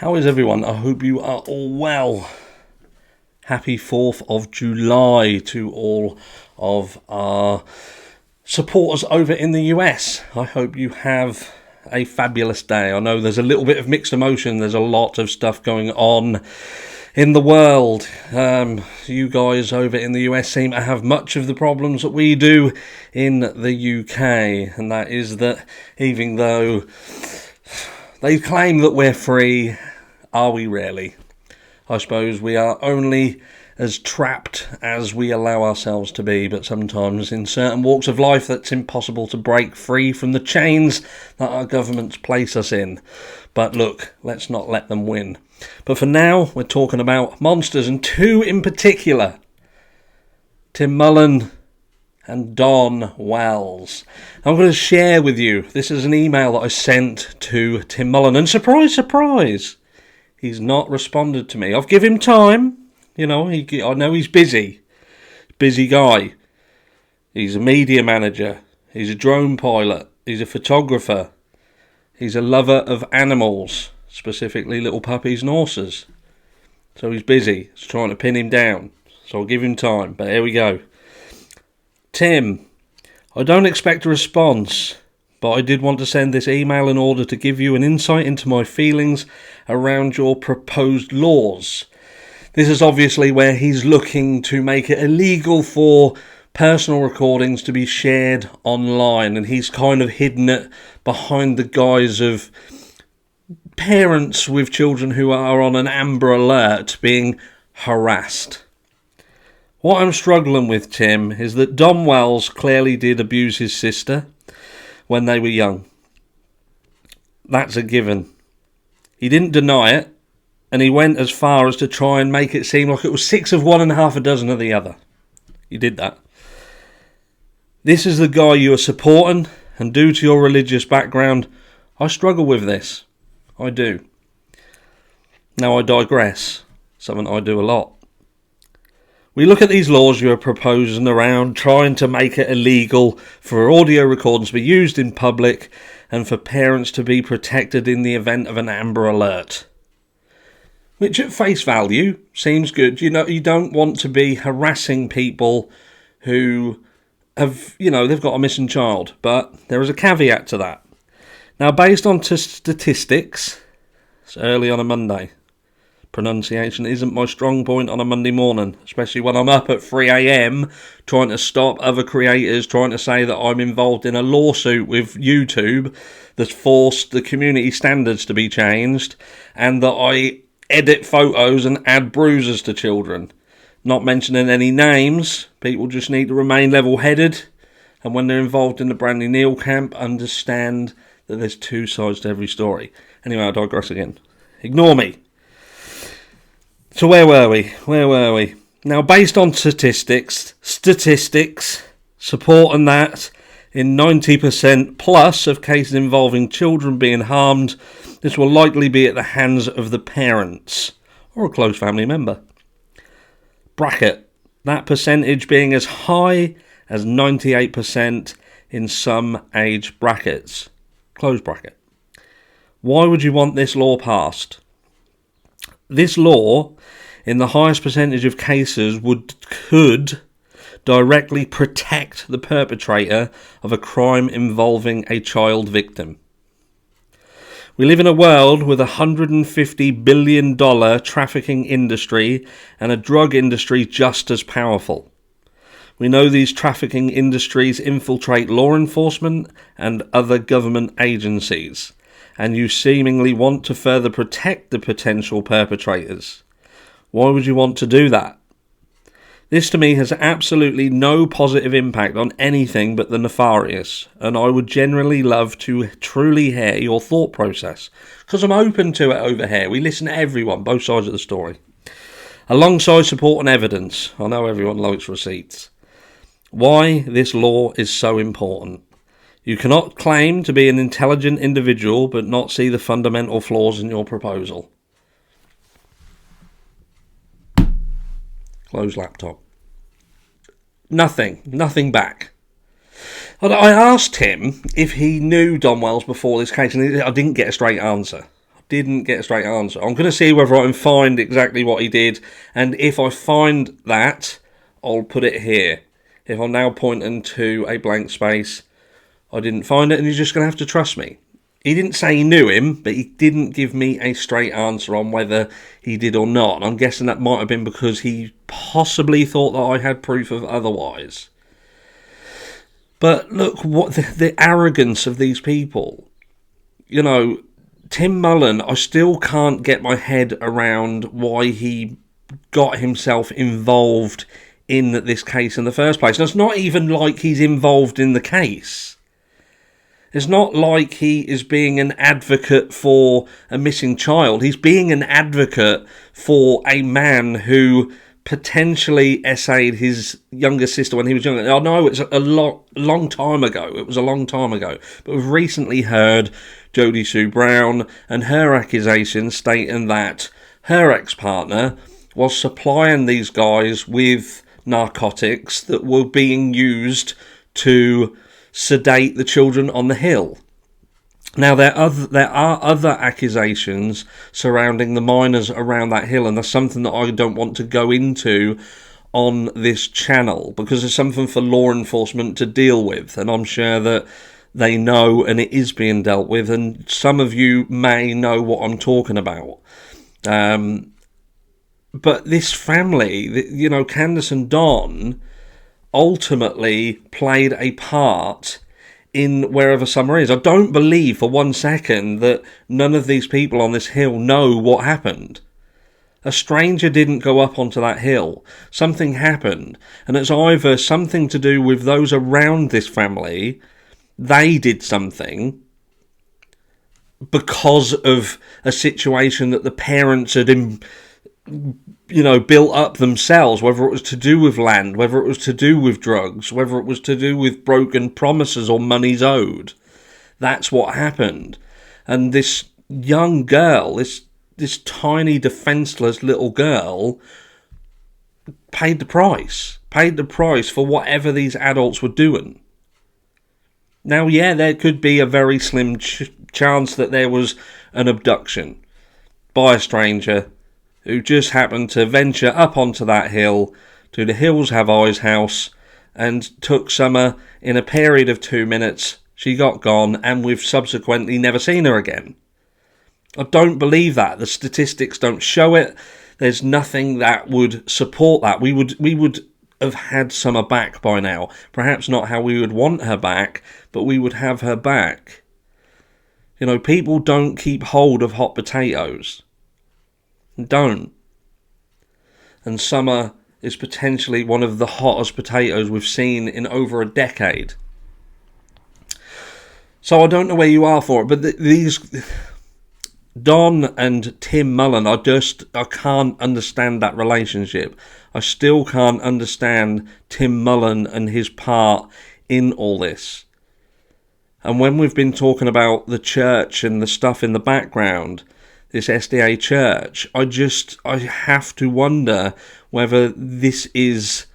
How is everyone? I hope you are all well. Happy 4th of July to all of our supporters over in the US. I hope you have a fabulous day. I know there's a little bit of mixed emotion. There's a lot of stuff going on in the world. You guys over in the US seem to have much of the problems that we do in the UK. And that is that even though they claim that we're free, are we really? I suppose we are only as trapped as we allow ourselves to be, but sometimes in certain walks of life that's impossible to break free from the chains that our governments place us in. But look, let's not let them win. But for now, we're talking about monsters, and two in particular, Tim Mullen and Don Wells. I'm going to share with you, this is an email that I sent to Tim Mullen, and surprise, surprise, he's not responded to me. I've given him time. You know, I know he's busy. Busy guy. He's a media manager. He's a drone pilot. He's a photographer. He's a lover of animals, specifically little puppies and horses. So he's busy. It's trying to pin him down. So I'll give him time. But here we go. Tim, I don't expect a response, but I did want to send this email in order to give you an insight into my feelings around your proposed laws. This is obviously where he's looking to make it illegal for personal recordings to be shared online, and he's kind of hidden it behind the guise of parents with children who are on an Amber Alert being harassed. What I'm struggling with, Tim, is that Don Wells clearly did abuse his sister when they were young. That's a given. He didn't deny it, and he went as far as to try and make it seem like it was 6 of one and half a dozen of the other. He did that. This is the guy you are supporting, and due to your religious background, I struggle with this. I do. Now I digress. Something I do a lot. We look at these laws you are proposing around trying to make it illegal for audio recordings to be used in public and for parents to be protected in the event of an Amber Alert. Which at face value seems good. You know, you don't want to be harassing people who have, they've got a missing child. But there is a caveat to that. Now, based on statistics, it's early on a Monday. Pronunciation isn't my strong point on a Monday morning, especially when I'm up at 3 a.m. trying to stop other creators trying to say that I'm involved in a lawsuit with YouTube that's forced the community standards to be changed and that I edit photos and add bruises to children. Not mentioning any names, people just need to remain level-headed, and when they're involved in the Brandy Neal camp, understand that there's two sides to every story. Anyway, I digress again. Ignore me. So where were we? Now, based on statistics, supporting that in 90% plus of cases involving children being harmed, this will likely be at the hands of the parents or a close family member. Bracket. That percentage being as high as 98% in some age brackets. Close bracket. Why would you want this law passed? This law, in the highest percentage of cases, could directly protect the perpetrator of a crime involving a child victim. We live in a world with a $150 billion trafficking industry and a drug industry just as powerful. We know these trafficking industries infiltrate law enforcement and other government agencies, and you seemingly want to further protect the potential perpetrators. Why would you want to do that? This to me has absolutely no positive impact on anything but the nefarious, and I would generally love to truly hear your thought process, because I'm open to it over here. We listen to everyone, both sides of the story. Alongside support and evidence, I know everyone likes receipts. Why this law is so important. You cannot claim to be an intelligent individual but not see the fundamental flaws in your proposal. Close laptop. Nothing back. I asked him if he knew Don Wells before this case, and I didn't get a straight answer. didn't get a straight answer. I'm going to see whether I can find exactly what he did, and if I find that, I'll put it here. If I'm now pointing to a blank space, I didn't find it, and you're just going to have to trust me. He didn't say he knew him, but he didn't give me a straight answer on whether he did or not. I'm guessing that might have been because he possibly thought that I had proof of otherwise. But look, what the arrogance of these people. You know, Tim Mullen, I still can't get my head around why he got himself involved in this case in the first place. And it's not even like he's involved in the case. It's not like he is being an advocate for a missing child. He's being an advocate for a man who potentially essayed his younger sister when he was younger. I know it's a long time ago. It was a long time ago. But we've recently heard Jodie Sue Brown and her accusations stating that her ex-partner was supplying these guys with narcotics that were being used to sedate the children on the hill. Now, there are other accusations surrounding the minors around that hill, and that's something that I don't want to go into on this channel, because it's something for law enforcement to deal with, and I'm sure that they know and it is being dealt with, and some of you may know what I'm talking about. But this family, you know, Candace and Don, ultimately played a part in wherever Summer is. I don't believe for 1 second that none of these people on this hill know what happened. A stranger didn't go up onto that hill. Something happened, and it's either something to do with those around this family. They did something because of a situation that the parents had built up themselves, whether it was to do with land, whether it was to do with drugs, whether it was to do with broken promises or monies owed. That's what happened. And this young girl, this tiny defenseless little girl, paid the price for whatever these adults were doing. Now, yeah, there could be a very slim chance that there was an abduction by a stranger who just happened to venture up onto that hill to the Hills Have Eyes house and took Summer in a period of 2 minutes. She got gone, and we've subsequently never seen her again. I don't believe that. The statistics don't show it. There's nothing that would support that. We would have had Summer back by now. Perhaps not how we would want her back, but we would have her back. You know, people don't keep hold of hot potatoes. Don't. And Summer is potentially one of the hottest potatoes we've seen in over a decade. So I don't know where you are for it, but these Don and Tim Mullen, I can't understand that relationship. I still can't understand Tim Mullen and his part in all this. And when we've been talking about the church and the stuff in the background, this SDA church, I have to wonder whether this is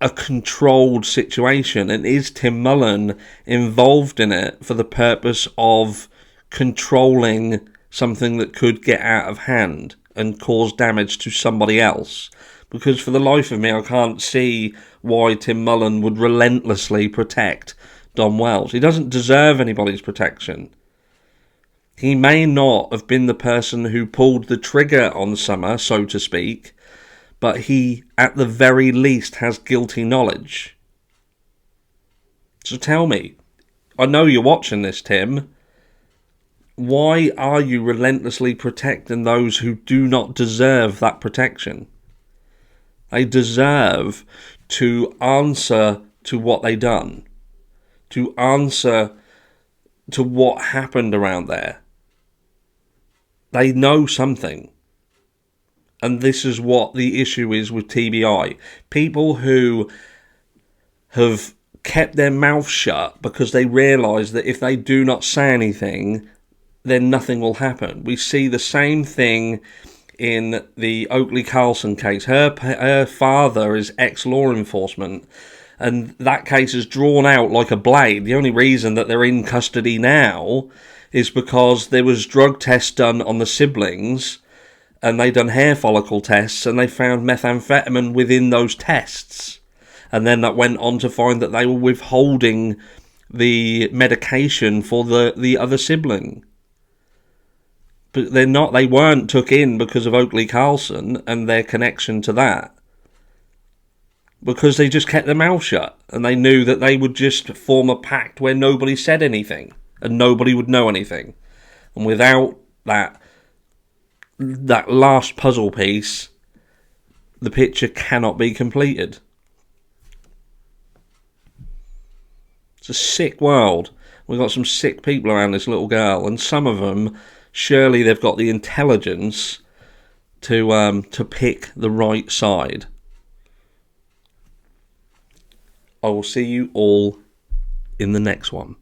a controlled situation, and is Tim Mullen involved in it for the purpose of controlling something that could get out of hand and cause damage to somebody else? Because for the life of me, I can't see why Tim Mullen would relentlessly protect Don Wells. He doesn't deserve anybody's protection. He may not have been the person who pulled the trigger on Summer, so to speak, but he, at the very least, has guilty knowledge. So tell me, I know you're watching this, Tim. Why are you relentlessly protecting those who do not deserve that protection? They deserve to answer to what they done, to answer to what happened around there. They know something. And this is what the issue is with TBI. People who have kept their mouth shut because they realise that if they do not say anything, then nothing will happen. We see the same thing in the Oakley Carlson case. Her father is ex-law enforcement, and that case is drawn out like a blade. The only reason that they're in custody now is because there was drug tests done on the siblings, and they done hair follicle tests, and they found methamphetamine within those tests. And then that went on to find that they were withholding the medication for the other sibling. But they weren't took in because of Oakley Carlson and their connection to that. Because they just kept their mouth shut, and they knew that they would just form a pact where nobody said anything, and nobody would know anything. And without that last puzzle piece, the picture cannot be completed. It's a sick world. We've got some sick people around this little girl, and some of them, surely they've got the intelligence to pick the right side. I will see you all in the next one.